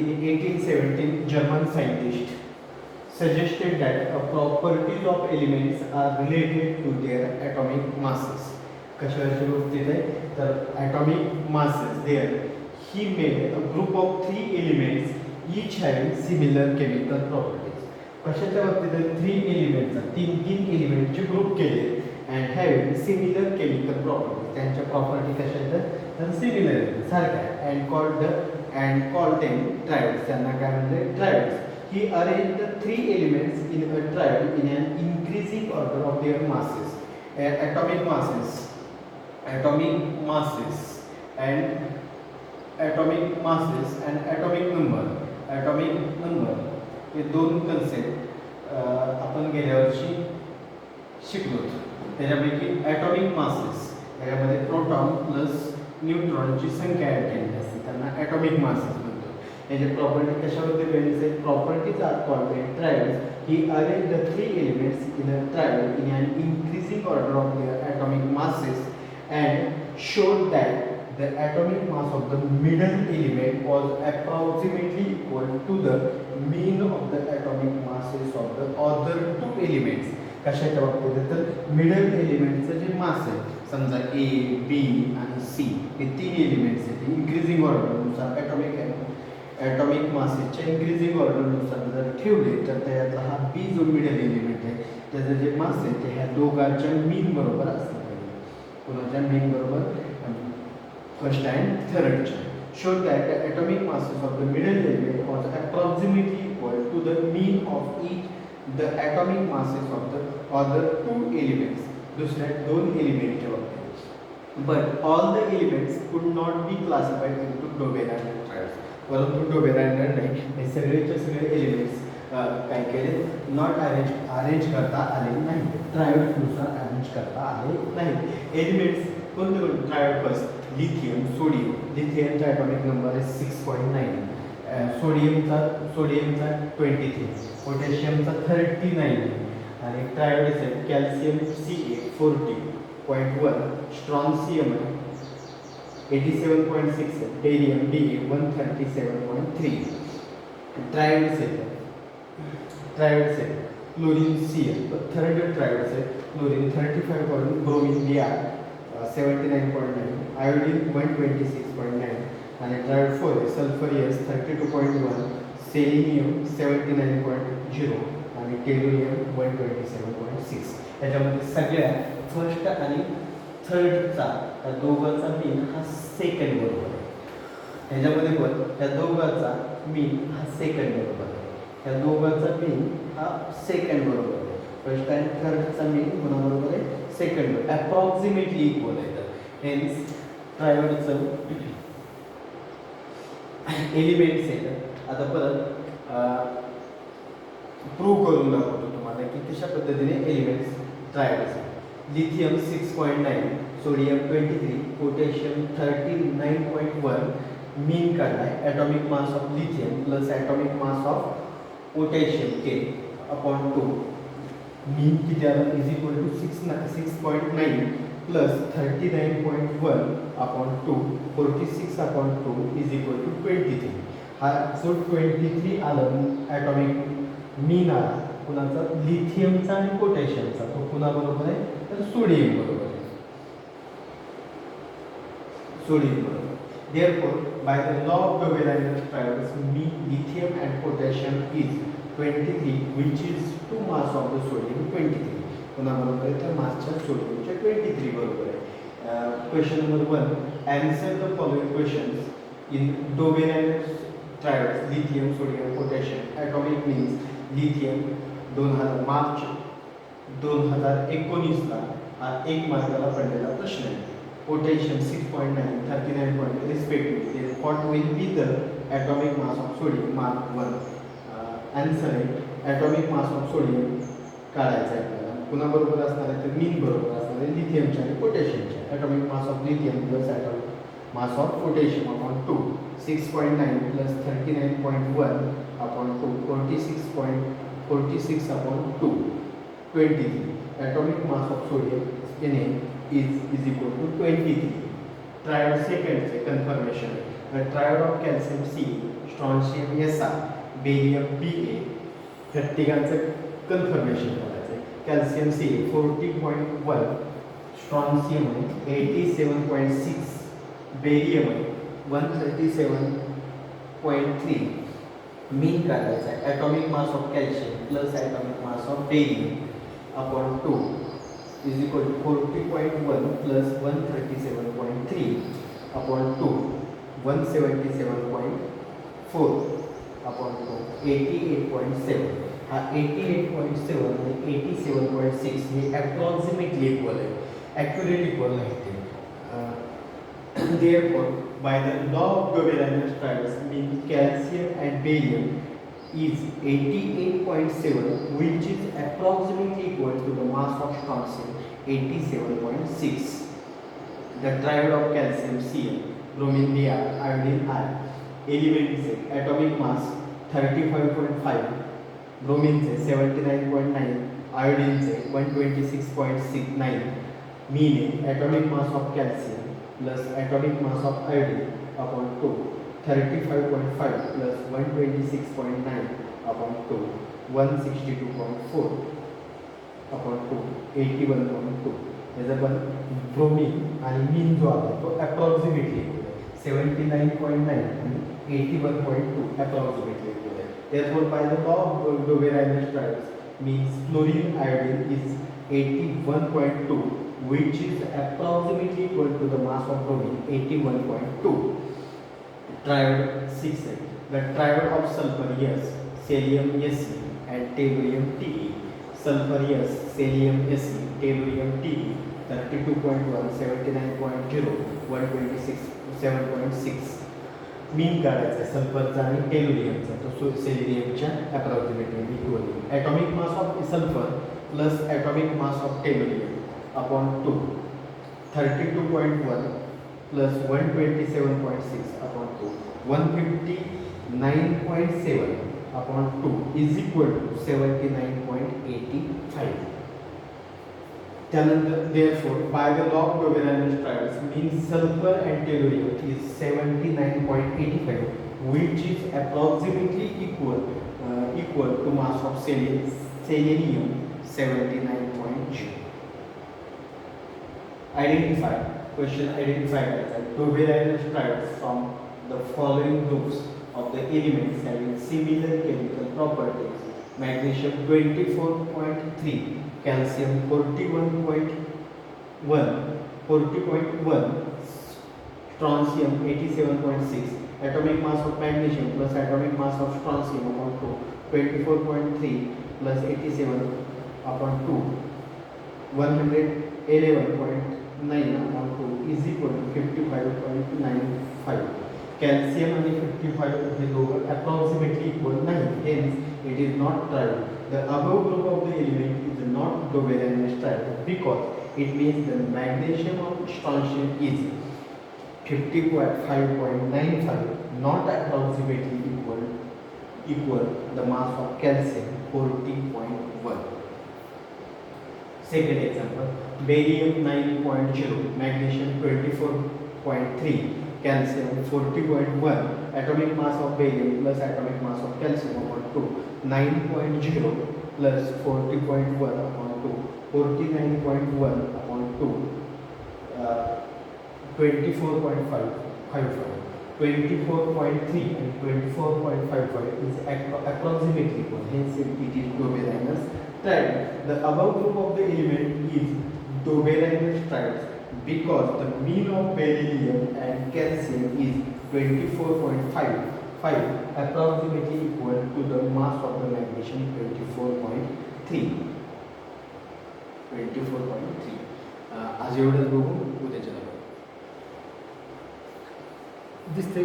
in 1817 German scientist suggested that properties of elements are related to their atomic masses. कशाची बाबतीत आहे तर atomic masses there he made a group of 3 elements each having similar chemical properties. कशाच्या बाबतीत 3 elements तीन एलिमेंटचे group केले and having similar chemical properties. त्यांच्या property कशा आहेत तर सिमिलर सारख्या and called them triads. त्यांना काय म्हणते triads. He arranged the 3 elements in a triad in an increasing order of their masses, atomic masses and atomic number. हे दोन कन्सेप्ट आपण गेल्या वर्षी शिकलो. त्याच्यापैकी ॲटॉमिक मासेस यामध्ये प्रोटॉन प्लस न्यूट्रॉनची संख्या ॲड केलेली असते त्यांना ॲटॉमिक मासेस म्हणतो. याचे प्रॉपर्टी कशावर डिपेंड आहे properties are called triads. He arrange the 3 elements in a triad in an increasing order of their atomic masses and showed that the atomic mass of the middle element was approximately equal to the mean of the atomic masses of the other 2 elements. कशाच्या बाबतीत तर middle एलिमेंटचं जे मास आहे समजा A B आणि C हे 3 elements आहेत increasing ऑर्डरनुसार atomic मासेसच्या increasing ऑर्डरनुसार जर ठेवले तर त्यातला हा बी जो मिडल एलिमेंट आहे त्याचं जे मास आहे ते ह्या दोघांच्या मीन बरोबर असलं पाहिजे. कोणाच्या मीन बरोबर first and third showed that the atomic masses of the middle element was approximately equal to the mean of each the atomic masses of the other 2 elements. दुसऱ्या 2 एलिमेंटच्या बाबतीत. But all the elements could not be classified into Doberan triads. परंतु Doberan नाही हे सगळेचे सगळे elements काय केले not arrange करता आले नाही. ट्रायड्सनुसार अरेंज करता आले नाही. एलिमेंट्स कोणते ट्रायड फर्स्ट लिथियम लिथियमचा ॲटॉमिक नंबर आहे 6.9. सोडियमचा 23, पोटॅशियमचा 39 आणि ट्रायड्स आहेत कॅल्शियम Ca40.1, स्ट्रॉन्सियम आहे 87.6 आहे, बेरियम Da 137.3. ट्रायड्स आहेत क्लोरीन Cl थर्ड ट्रायड्स आहे क्लोरीन 35, ब्रोमीन Br 79.9, आयोडीन 126.9 आणि ट्रायड 4 सल्फरियस 32.1, सेलेनियम 79.0 आणि टेलुरियम 127.6. याच्यामध्ये सगळ्या फर्स्ट आणि थर्डचा त्या दोघांचा मीन हा सेकंड बरोबर आहे. ह्याच्यामध्ये पण त्या दोघांचा मीन हा सेकंड बरोबर आहे. त्या दोघांचा मीन हा सेकंड बरोबर आहे. फर्स्ट आणि थर्डचा मीन कोणाबरोबर आहे सेकंड अप्रॉक्सिमेटली इक्वल आहे. तर हेन्स ट्रायडचं एलिमेंट्स आहेत. आता परत प्रूव्ह करून दाखवतो तुम्हाला की कशा पद्धतीने एलिमेंट्स ट्रायड्स आहेत. Lithium 6.9, sodium 23, potassium 39.1. मीन काढलाय atomic mass of lithium plus atomic mass of potassium K/2. Mean किती आलं is equal to 6.9 plus 39.1/2 46/2 is equal to 23. हा जो 23 आलं ॲटॉमिक मीन आला कुणाचा लिथियमचा आणि पोटॅशियमचा तो कुणाबरोबर आहे तर सोडियम बरोबर आहे. Therefore, by the law of Doberan triads, mean lithium and potassium is 23, which is 2 mass of the sodium 23. कोणाबरोबर आहे तर मासच्या सोडियमच्या 23 बरोबर आहे. Question number 1, answer the following questions in Doberan triads: lithium, sodium, potassium. Atomic means lithium 2000 March 2019 हा 1 मार्काला पडलेला प्रश्न आहे. Potassium 6.9, 39.0 respectively. What will be the atomic mass of sodium? Mark 1. Answer आहे atomic mass of sodium काढायचं आहे आपल्याला. कुणाबरोबर असणार आहे तर मीन बरोबर असणार आहे लिथियमच्या आणि पोटॅशियमच्या. atomic mass of lithium plus atomic mass of potassium upon 2. 6.9 plus 39.1/2 46/2 23. Atomic mass of sodium Na is equal to 23. Triad सेकंडचे confirmation The triode of calcium C, strontium SR, barium BA, ह्या तिघांचं कन्फर्मेशन करायचं आहे. Calcium C 40.1, strontium 87.6, barium 137.3. Mean काढायचा आहे. Atomic mass of calcium plus atomic mass of barium upon 2 is equal to 40.1 plus 137.3 upon 2 177.4 upon 2 88.7. हा 88.7 आणि 87.6 हे approximately equal आहे, accurate equal नाही ते. Therefore, by the law of Göbel-Ernest triads, mean calcium and barium is 88.7, which is approximately equal to the mass of strontium 87.6. The triad of calcium Cl, bromine Br, iodine I, elements atomic mass 35.5, bromine 79.9, iodine 126.69, meaning atomic mass of calcium plus atomic mass of iodine upon 2, 35.5 plus 126.9 upon 2, 162.4 upon 2, 81.2. याचा पण bromine आणि मीन जो आहे तो approximately 79.9 आणि 81.2 approximately आहे. Therefore, by the law of Göbel-Ernest triads, means fluorine iodine is 81.2, which is approximately equal to the mass of bromine 81.2. Triad 6. The triad of sulfur S, cerium Se and tellurium Te. Sulfur S, cerium Se, tellurium Te 32.1, 79.0, 126.7.6. मीन काढायचा आहे सल्फरचा आणि टेलुरियमचा, तो सेलेनियमच्या approximately equal. Atomic mass of sulphur plus atomic mass of tellurium upon 2, 32.1 plus 127.6 upon 2, 159.7 upon 2 is equal to 79.85. त्यानंतर therefore by the law of Göbel-Ernest triads, means sulfur and tellurium is 79.85, which is approximately equal to mass of selenium 79.0. Identify. Question identify Göbel-Ernest triads from the following groups of the elements having similar chemical properties: magnesium 24.3, calcium 40.1, strontium 87.6. Atomic mass of magnesium plus atomic mass of strontium upon 2, 24.3 plus 87 upon 2, 111.9 upon 2 is equal to 55.95. Calcium and 55 हे दोघं approximately equal नाही, hence it is not triad. The above group of the element is not Göbel-Ernest triad because it means the magnesium of strontium is 55.95, not approximately equal the mass of calcium 40.1. Second example, barium 9.0, magnesium 24.3, calcium 40.1, atomic mass of barium plus atomic mass of calcium upon 2, 9.0 plus 40.1 upon 2, 49.1 upon 2, 24.55, 24.3 and 24.55 is approximately equal, hence it is Göbel-Ernest triad. The above group of the element is Göbel-Ernest triads because the mean of beryllium and calcium is 24.5, approximately equal to the mass of the magnesium 24.3. आज एवढंच बघू उद्याच्या दिसते.